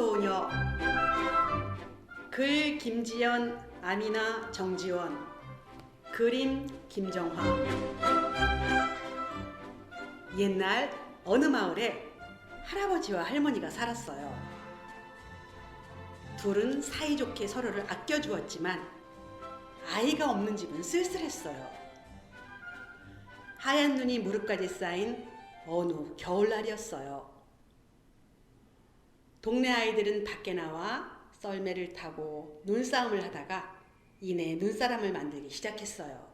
눈소녀. 글 김지연, 아미나 정지원. 그림 김정화. 옛날 어느 마을에 할아버지와 할머니가 살았어요. 둘은 사이좋게 서로를 아껴주었지만 아이가 없는 집은 쓸쓸했어요. 하얀 눈이 무릎까지 쌓인 어느 겨울날이었어요. 동네 아이들은 밖에 나와 썰매를 타고 눈싸움을 하다가 이내 눈사람을 만들기 시작했어요.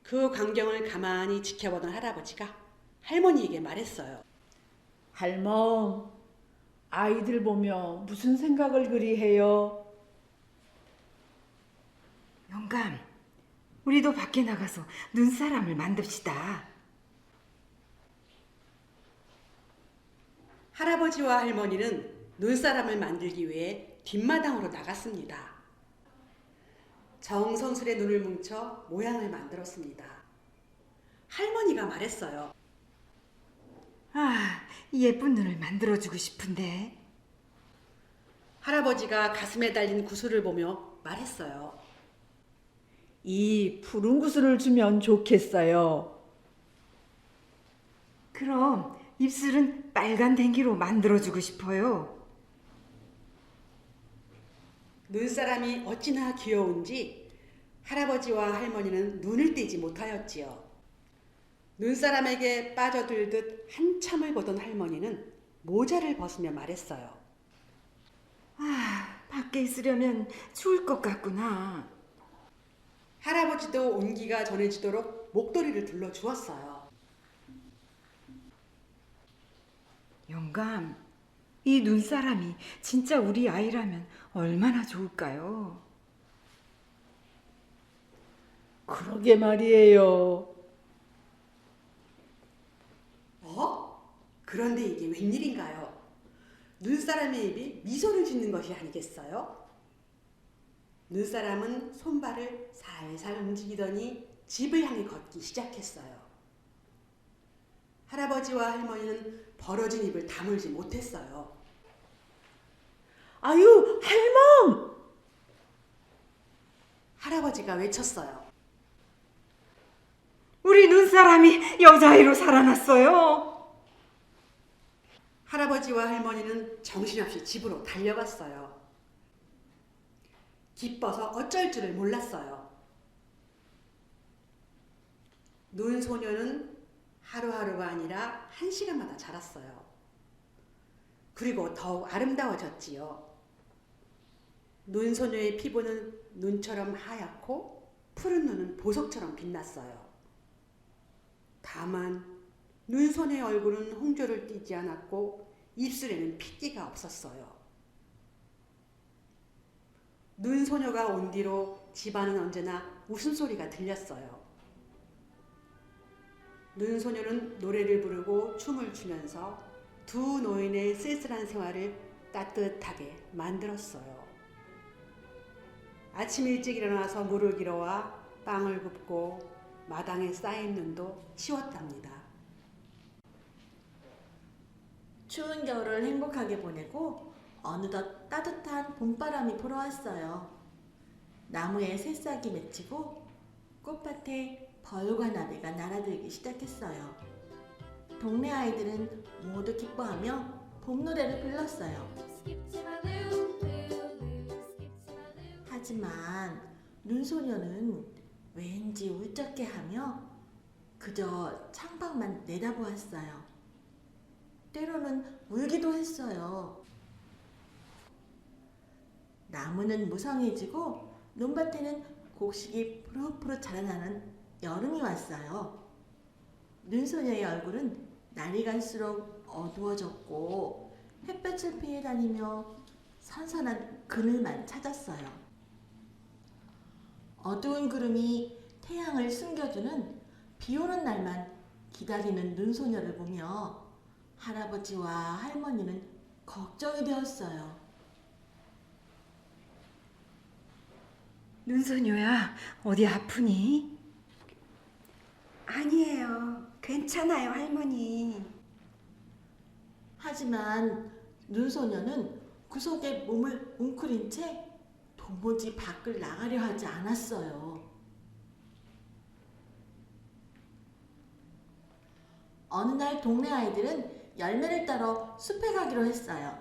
그 광경을 가만히 지켜보던 할아버지가 할머니에게 말했어요. 할멈, 아이들 보며 무슨 생각을 그리 해요? 영감, 우리도 밖에 나가서 눈사람을 만듭시다. 할아버지와 할머니는 눈사람을 만들기 위해 뒷마당으로 나갔습니다. 정성스레 눈을 뭉쳐 모양을 만들었습니다. 할머니가 말했어요. 아, 예쁜 눈을 만들어주고 싶은데. 할아버지가 가슴에 달린 구슬을 보며 말했어요. 이 푸른 구슬을 주면 좋겠어요. 그럼 입술은 빨간 댕기로 만들어주고 싶어요. 눈사람이 어찌나 귀여운지 할아버지와 할머니는 눈을 떼지 못하였지요. 눈사람에게 빠져들듯 한참을 보던 할머니는 모자를 벗으며 말했어요. 아, 밖에 있으려면 추울 것 같구나. 할아버지도 온기가 전해지도록 목도리를 둘러주었어요. 영감, 이 눈사람이 진짜 우리 아이라면 얼마나 좋을까요? 그러게 말이에요. 그런데 이게 웬일인가요? 눈사람의 입이 미소를 짓는 것이 아니겠어요? 눈사람은 손발을 살살 움직이더니 집을 향해 걷기 시작했어요. 할아버지와 할머니는 벌어진 입을 다물지 못했어요. 아유, 할멈! 할아버지가 외쳤어요. 우리 눈사람이 여자아이로 살아났어요. 할아버지와 할머니는 정신없이 집으로 달려갔어요. 기뻐서 어쩔 줄을 몰랐어요. 눈소녀는 하루하루가 아니라 1시간마다 자랐어요. 그리고 더욱 아름다워졌지요. 눈소녀의 피부는 눈처럼 하얗고 푸른 눈은 보석처럼 빛났어요. 다만 눈소녀의 얼굴은 홍조를 띠지 않았고 입술에는 핏기가 없었어요. 눈소녀가 온 뒤로 집안은 언제나 웃음소리가 들렸어요. 눈소녀는 노래를 부르고 춤을 추면서 두 노인의 쓸쓸한 생활을 따뜻하게 만들었어요. 아침 일찍 일어나서 물을 길어와 빵을 굽고 마당에 쌓인 눈도 치웠답니다. 추운 겨울을 행복하게 보내고 어느덧 따뜻한 봄바람이 불어왔어요. 나무에 새싹이 맺히고 꽃밭에 벌과 나비가 날아들기 시작했어요. 동네 아이들은 모두 기뻐하며 봄 노래를 불렀어요. 하지만 눈소녀는 왠지 울적해하며 그저 창밖만 내다보았어요. 때로는 울기도 했어요. 나무는 무성해지고 논밭에는 곡식이 푸릇푸릇 자라나는 여름이 왔어요. 눈소녀의 얼굴은 날이 갈수록 어두워졌고 햇볕을 피해 다니며 선선한 그늘만 찾았어요. 어두운 구름이 태양을 숨겨주는 비 오는 날만 기다리는 눈소녀를 보며 할아버지와 할머니는 걱정이 되었어요. 눈소녀야, 어디 아프니? 아니에요. 괜찮아요, 할머니. 하지만 눈소녀는 구석에 몸을 웅크린 채 도무지 밖을 나가려 하지 않았어요. 어느 날 동네 아이들은 열매를 따러 숲에 가기로 했어요.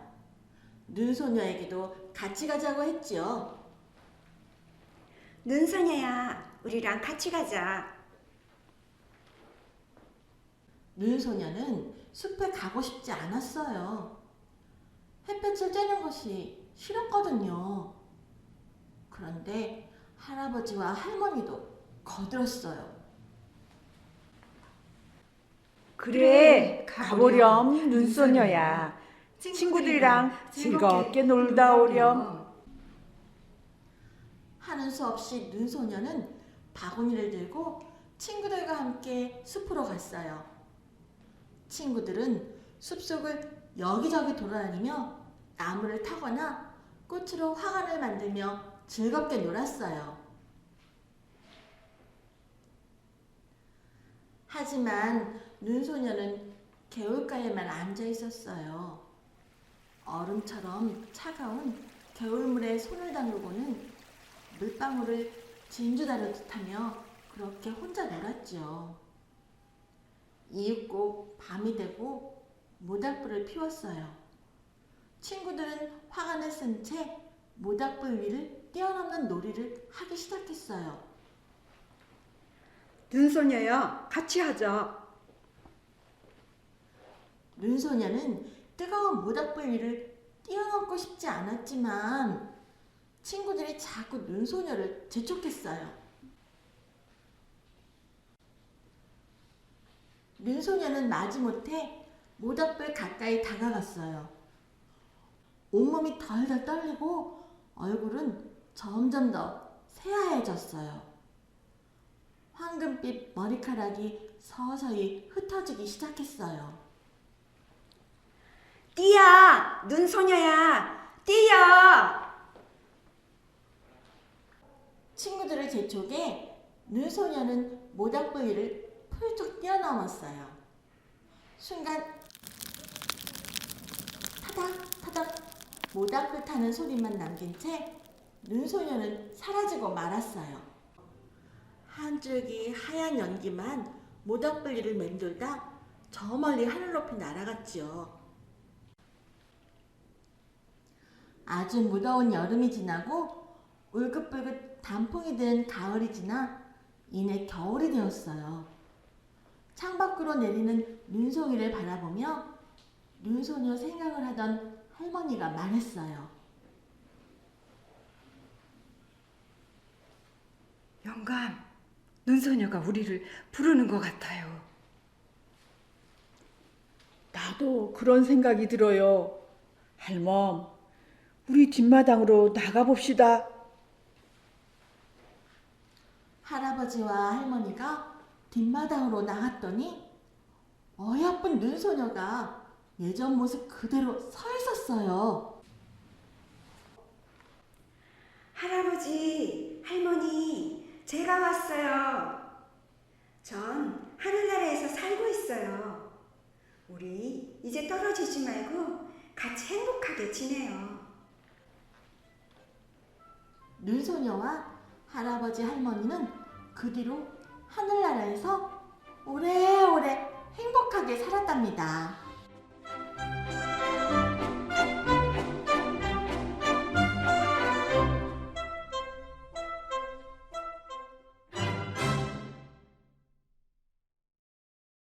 눈소녀에게도 같이 가자고 했지요. 눈소녀야, 우리랑 같이 가자. 눈소녀는 숲에 가고 싶지 않았어요. 햇볕을 쬐는 것이 싫었거든요. 그런데 할아버지와 할머니도 거들었어요. 그래, 가보렴, 눈소녀야. 친구들이랑 즐겁게 놀다 오렴. 하는 수 없이 눈소녀는 바구니를 들고 친구들과 함께 숲으로 갔어요. 친구들은 숲속을 여기저기 돌아다니며 나무를 타거나 꽃으로 화관을 만들며 즐겁게 놀았어요. 하지만 눈소녀는 개울가에만 앉아 있었어요. 얼음처럼 차가운 겨울물에 손을 담그고는 물방울을 진주 다루듯 하며 그렇게 혼자 놀았죠. 이윽고 밤이 되고 모닥불을 피웠어요. 친구들은 화관을 쓴 채 모닥불 위를 뛰어넘는 놀이를 하기 시작했어요. 눈소녀야, 같이 하자. 눈소녀는 뜨거운 모닥불 위를 뛰어넘고 싶지 않았지만 친구들이 자꾸 눈소녀를 재촉했어요. 눈소녀는 마지못해 모닥불 가까이 다가갔어요. 온몸이 덜덜 떨리고 얼굴은 점점 더 새하얘졌어요. 황금빛 머리카락이 서서히 흩어지기 시작했어요. 뛰어! 눈소녀야, 뛰어! 친구들의 재촉에 눈소녀는 모닥불 위를 훌쩍 뛰어넘었어요. 순간 타닥타닥 모닥불 타는 소리만 남긴 채 눈소녀는 사라지고 말았어요. 한 줄기 하얀 연기만 모닥불 위를 맴돌다 저 멀리 하늘 높이 날아갔지요. 아주 무더운 여름이 지나고 울긋불긋 단풍이 든 가을이 지나 이내 겨울이 되었어요. 창밖으로 내리는 눈송이를 바라보며 눈소녀 생각을 하던 할머니가 말했어요. 영감, 눈소녀가 우리를 부르는 것 같아요. 나도 그런 생각이 들어요. 할멈, 우리 뒷마당으로 나가봅시다. 할아버지와 할머니가 뒷마당으로 나갔더니 어여쁜 눈소녀가 예전 모습 그대로 서 있었어요. 할아버지, 할머니, 제가 왔어요. 전 하늘나라에서 살고 있어요. 우리 이제 떨어지지 말고 같이 행복하게 지내요. 눈소녀와 할아버지 할머니는 그 뒤로 하늘나라에서 오래오래 행복하게 살았답니다.